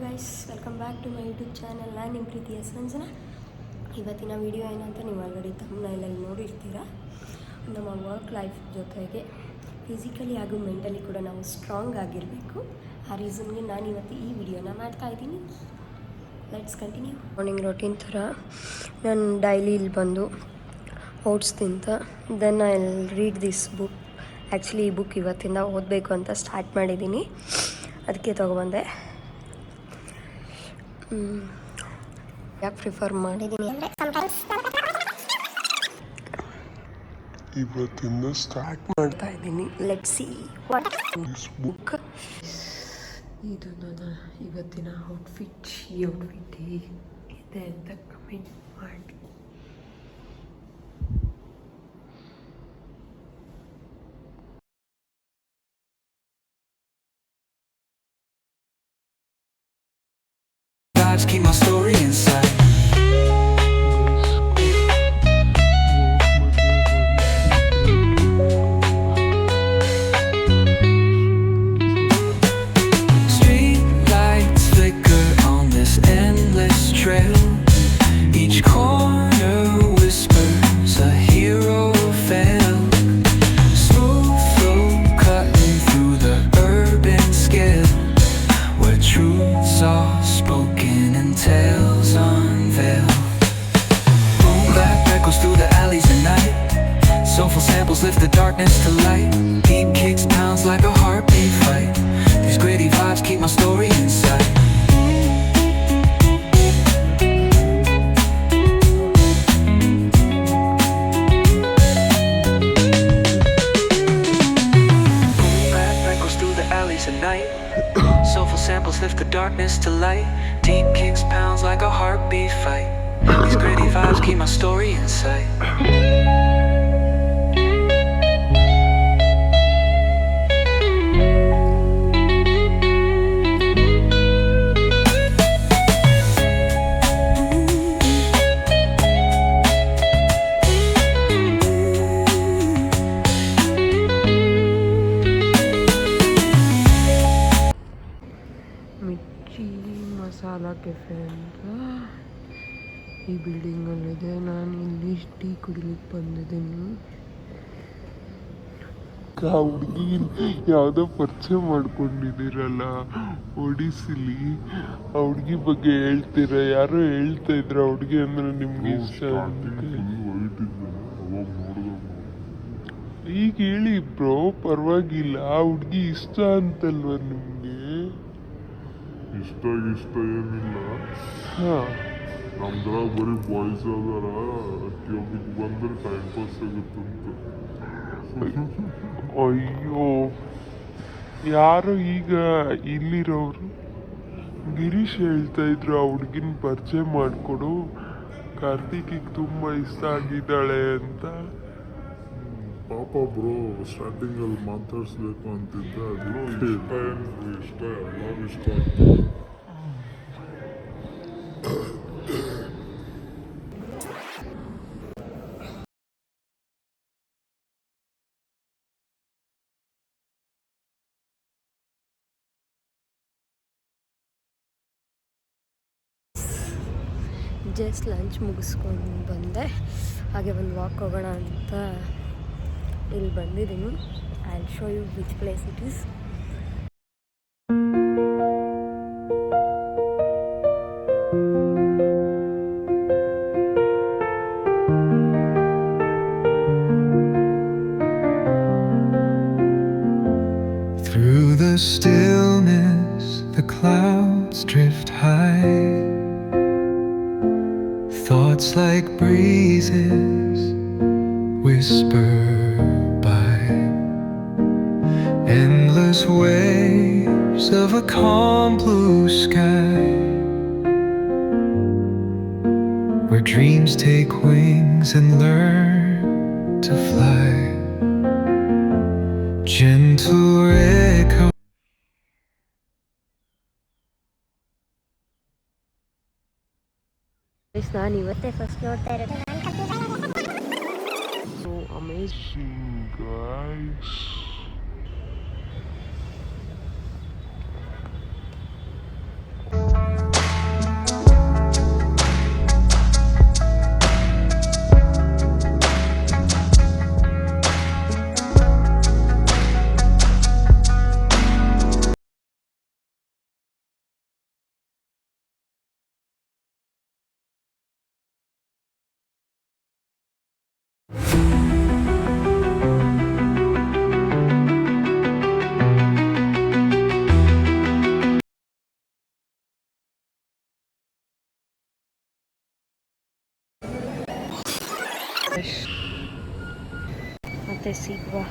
Guys, welcome back to my YouTube channel. ನಾನು ನಿಮ್ಮ ಪ್ರೀತಿಯ ಸಂಜನಾ. ಇವತ್ತಿನ ವಿಡಿಯೋ ಏನಂತ ನೀವು ಆಲ್ರೆಡಿ ಥಂಬ್ನೈಲಲ್ಲಿ ನೋಡಿರ್ತೀರ. ನಮ್ಮ ವರ್ಕ್ ಲೈಫ್ ಜೊತೆಗೆ ಫಿಸಿಕಲಿ ಹಾಗೂ ಮೆಂಟಲಿ ಕೂಡ ನಾವು ಸ್ಟ್ರಾಂಗ್ ಆಗಿರಬೇಕು. ಆ ರೀಸನ್ಗೆ ನಾನು ಇವತ್ತು ಈ ವಿಡಿಯೋನ ಮಾಡ್ತಾಯಿದ್ದೀನಿ. Let's continue. ಮಾರ್ನಿಂಗ್ ರೊಟೀನ್ ಥರ ನಾನು ಡೈಲಿ ಇಲ್ಲಿ ಬಂದು ಓಟ್ಸ್ ತಿಂತ then I read this book. Actually ಈ ಬುಕ್ ಇವತ್ತಿಂದ ಓದಬೇಕು ಅಂತ ಸ್ಟಾರ್ಟ್ ಮಾಡಿದ್ದೀನಿ, ಅದಕ್ಕೆ ತೊಗೊಬಂದೆ. ಯಾಕೆ ಪ್ರಿಫರ್ ಮಾಡಿದ್ದೀನಿ ಅಂದರೆ ಇವತ್ತಿಂದ ಸ್ಟಾರ್ಟ್ ಮಾಡ್ತಾ ಇದ್ದೀನಿ. Let's see what this book. ಇದು ನನ್ನ ಇವತ್ತಿನ ಔಟ್ಫಿಟ್. ಈ ಔಟ್ಫಿಟ್ ಹೇಗಿದೆ ಅಂತ ಕಮೆಂಟ್ ಮಾಡಿ. Keep my story inside. Street lights flicker on this endless trail. Each corner whispers a hero fell. Smooth flow cutting through the urban scale, where truths are spoken and tales unveiled. Boom bap echoes through the alleys at night. Soulful samples lift the darkness to light. Beat kicks pounds like a heartbeat fight. These gritty vibes keep my story inside. Boom bap echoes through the alleys at night. Soulful samples lift the darkness to light. Deep kicks pounds like a heartbeat fight. These gritty vibes keep my story in sight. Mirchi masala cafe ಅಂತ ಈ ಬಿಲ್ಡಿಂಗಲ್ಲಿದೆ. ನಾನು ಇಲ್ಲಿ tea ಕುಡಿಲಿಕ್ಕೆ ಬಂದಿದ್ದೀನಿ. ಆ ಹುಡುಗಿ ಯಾವುದೋ ಪರಿಚಯ ಮಾಡ್ಕೊಂಡಿದ್ದೀರಲ್ಲ ಒಡಿಸಿಲಿ, ಆ ಹುಡುಗಿ ಬಗ್ಗೆ ಹೇಳ್ತೀರ? ಯಾರೋ ಹೇಳ್ತಾ ಇದ್ರ ಆ ಹುಡುಗಿ ಅಂದ್ರೆ ನಿಮ್ಗೆ ಇಷ್ಟ ಅಂತ. ಈಗ ಹೇಳಿ ಬ್ರೋ, ಪರವಾಗಿಲ್ಲ. ಆ ಹುಡುಗಿ ಇಷ್ಟ ಅಂತಲ್ವ ನಿಮ್ಗೆ? ಇಷ್ಟ ಏನಿಲ್ಲ. ಹಾಂ, ನಮ್ದ್ರಾಗ ಬರೀ ಬಾಯ್ಸ್ ಅದಾರ, ಒಬ್ರಿಗೆ ಬಂದ್ರೆ ಟೈಮ್ ಪಾಸ್ ಆಗುತ್ತಂತ. ಅಯ್ಯೋ, ಯಾರು ಈಗ ಇಲ್ಲಿರೋರು? ಗಿರೀಶ್ ಹೇಳ್ತಾ ಇದ್ರು ಆ ಹುಡುಗಿನ ಪರಿಚಯ ಮಾಡಿಕೊಡು, ಕಾರ್ತಿಕಿಗೆ ತುಂಬ ಇಷ್ಟ ಆಗಿದ್ದಾಳೆ ಅಂತ. ಪಾಪ ಬ್ರೋ, ಸ್ಟಾರ್ಟಿಂಗ್ ಅಲ್ಲಿ ಮಾತಾಡ್ಸ್ಬೇಕು ಅಂತಿದ್ದೆ. ಅದು ಇಷ್ಟ ಎಲ್ಲರೂ ಇಷ್ಟ ಆಗ್ತದೆ. ಜಸ್ಟ್ ಲಂಚ್ ಮುಗಿಸ್ಕೊಂಡು ಬಂದೆ. ಹಾಗೆ ಒಂದು ವಾಕ್ ಹೋಗೋಣ ಅಂತ ಇಲ್ಲಿ ಬಂದಿದ್ದೀನಿ. I will show you which place it is. Through the stillness, the clouds drift high. Thoughts like breezes whisper by. Endless waves of a calm blue sky, where dreams take wings and learn to fly. Gentle echo. ನಾನು ಇವತ್ತೇ first ನೋಡ್ತಾ ಇರೋದು. So amazing guys. ಮತ್ತೆ ಸಿಗುವ